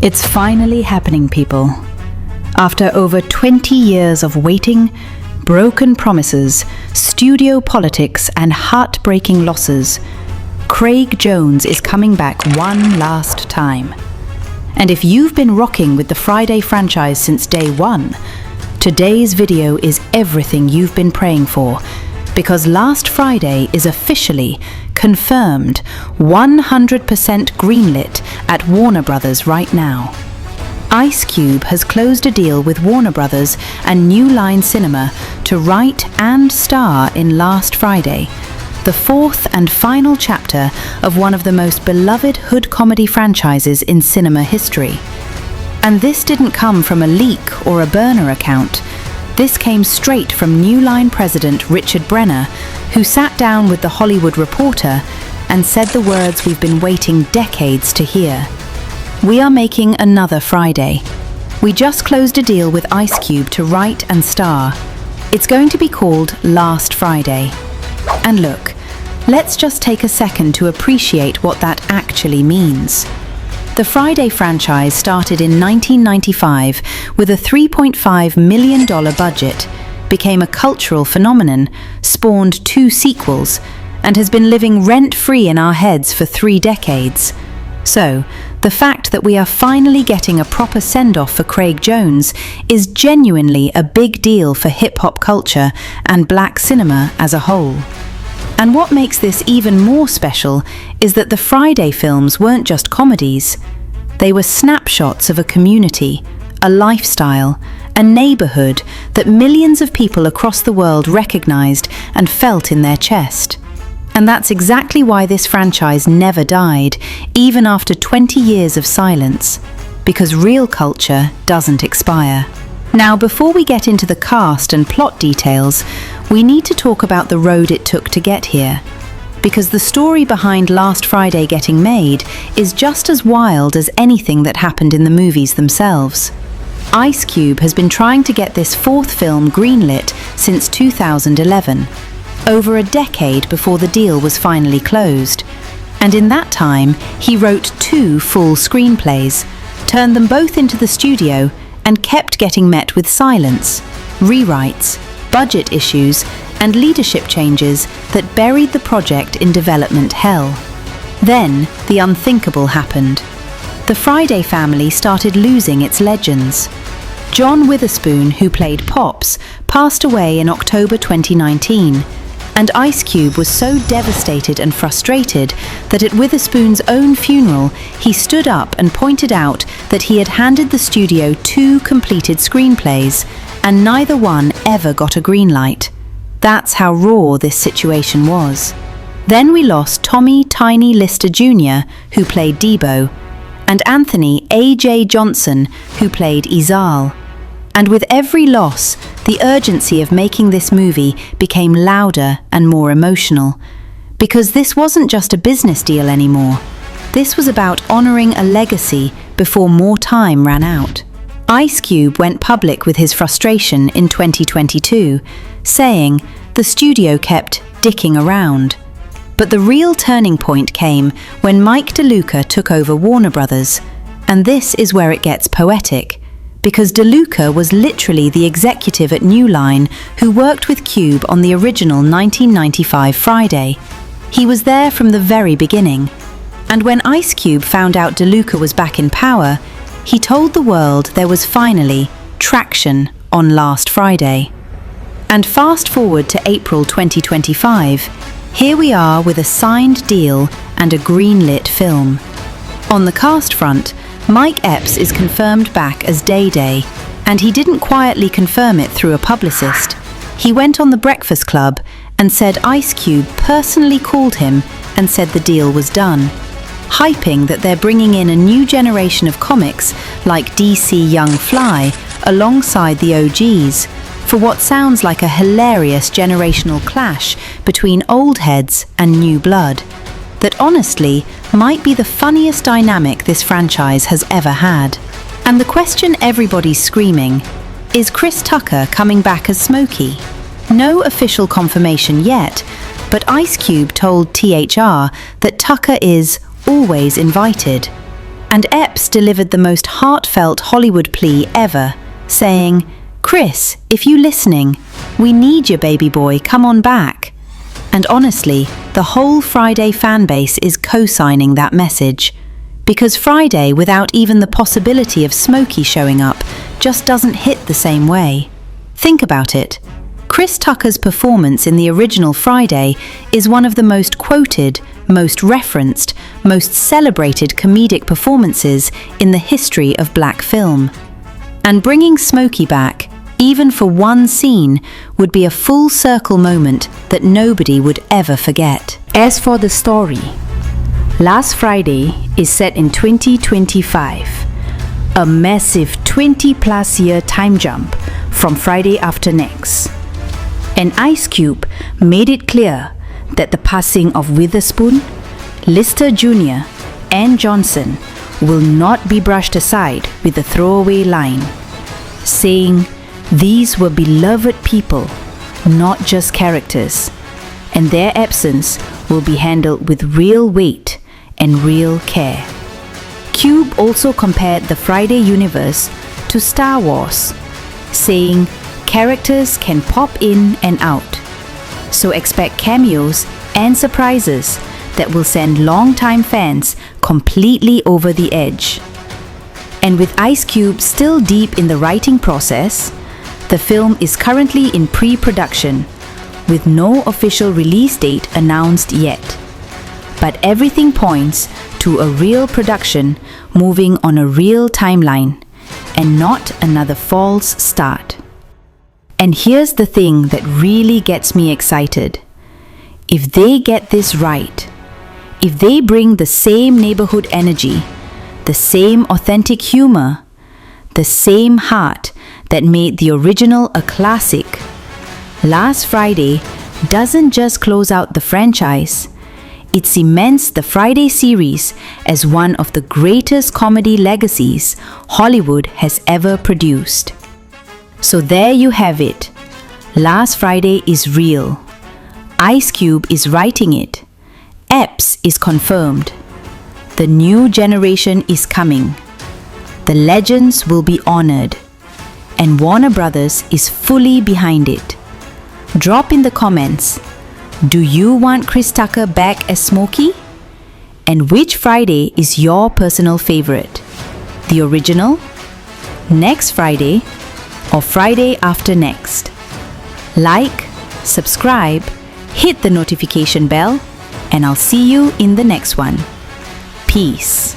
It's finally happening, people. After over 20 years of waiting, broken promises, studio politics, and heartbreaking losses, Craig Jones is coming back one last time. And if you've been rocking with the Friday franchise since day one, today's video is everything you've been praying for, because Last Friday is officially confirmed 100% greenlit at Warner Brothers right now. Ice Cube has closed a deal with Warner Brothers and New Line Cinema to write and star in Last Friday, the fourth and final chapter of one of the most beloved hood comedy franchises in cinema history. And this didn't come from a leak or a burner account. This came straight from New Line president Richard Brenner, who sat down with The Hollywood Reporter and said the words we've been waiting decades to hear. We are making another Friday. We just closed a deal with Ice Cube to write and star. It's going to be called Last Friday. And look, let's just take a second to appreciate what that actually means. The Friday franchise started in 1995 with a $3.5 million budget, became a cultural phenomenon, spawned 2 sequels, and has been living rent-free in our heads for 3 decades. So, the fact that we are finally getting a proper send-off for Craig Jones is genuinely a big deal for hip-hop culture and black cinema as a whole. And what makes this even more special is that the Friday films weren't just comedies. They were snapshots of a community, a lifestyle, a neighborhood that millions of people across the world recognized and felt in their chest. And that's exactly why this franchise never died, even after 20 years of silence, because real culture doesn't expire. Now, before we get into the cast and plot details, we need to talk about the road it took to get here. Because the story behind Last Friday getting made is just as wild as anything that happened in the movies themselves. Ice Cube has been trying to get this 4th film greenlit since 2011, over a decade before the deal was finally closed. And in that time, he wrote 2 full screenplays, turned them both into the studio, and kept getting met with silence, rewrites, budget issues, and leadership changes that buried the project in development hell. Then, the unthinkable happened. The Friday family started losing its legends. John Witherspoon, who played Pops, passed away in October 2019, and Ice Cube was so devastated and frustrated that at Witherspoon's own funeral, he stood up and pointed out that he had handed the studio 2 completed screenplays, and neither one ever got a green light. That's how raw this situation was. Then we lost Tommy Tiny Lister Jr., who played Debo, and Anthony A.J. Johnson, who played Izal. And with every loss, the urgency of making this movie became louder and more emotional. Because this wasn't just a business deal anymore. This was about honoring a legacy before more time ran out. Ice Cube went public with his frustration in 2022, saying the studio kept dicking around. But the real turning point came when Mike DeLuca took over Warner Brothers. And this is where it gets poetic, because DeLuca was literally the executive at New Line who worked with Cube on the original 1995 Friday. He was there from the very beginning. And when Ice Cube found out DeLuca was back in power, he told the world there was finally traction on Last Friday. And fast forward to April 2025, here we are with a signed deal and a greenlit film. On the cast front, Mike Epps is confirmed back as Day-Day, and he didn't quietly confirm it through a publicist. He went on The Breakfast Club and said Ice Cube personally called him and said the deal was done, hyping that they're bringing in a new generation of comics like DC Young Fly alongside the OGs, for what sounds like a hilarious generational clash between old heads and new blood, that honestly might be the funniest dynamic this franchise has ever had. And the question everybody's screaming, is Chris Tucker coming back as Smokey? No official confirmation yet, but Ice Cube told THR that Tucker is always invited. And Epps delivered the most heartfelt Hollywood plea ever, saying, "Chris, if you listening, we need you, baby boy, come on back." And honestly, the whole Friday fanbase is co-signing that message. Because Friday, without even the possibility of Smokey showing up, just doesn't hit the same way. Think about it. Chris Tucker's performance in the original Friday is one of the most quoted, most referenced, most celebrated comedic performances in the history of black film. And bringing Smokey back, even for one scene, would be a full circle moment that nobody would ever forget. As for the story, Last Friday is set in 2025, a massive 20-plus year time jump from Friday After Next. And Ice Cube made it clear that the passing of Witherspoon, Lister Jr., and Johnson will not be brushed aside with a throwaway line, saying these were beloved people, not just characters, and their absence will be handled with real weight and real care. Cube also compared the Friday universe to Star Wars, saying characters can pop in and out, so expect cameos and surprises that will send longtime fans completely over the edge. And with Ice Cube still deep in the writing process, the film is currently in pre-production, with no official release date announced yet. But everything points to a real production moving on a real timeline, and not another false start. And here's the thing that really gets me excited. If they get this right, if they bring the same neighborhood energy, the same authentic humor, the same heart that made the original a classic, Last Friday doesn't just close out the franchise, it cements the Friday series as one of the greatest comedy legacies Hollywood has ever produced. So there you have it. Last Friday is real. Ice Cube is writing it. Epps is confirmed. The new generation is coming. The legends will be honored. And Warner Brothers is fully behind it. Drop in the comments. Do you want Chris Tucker back as Smokey? And which Friday is your personal favorite? The original, Next Friday, or Friday After Next? Like, subscribe, hit the notification bell, and I'll see you in the next one. Peace.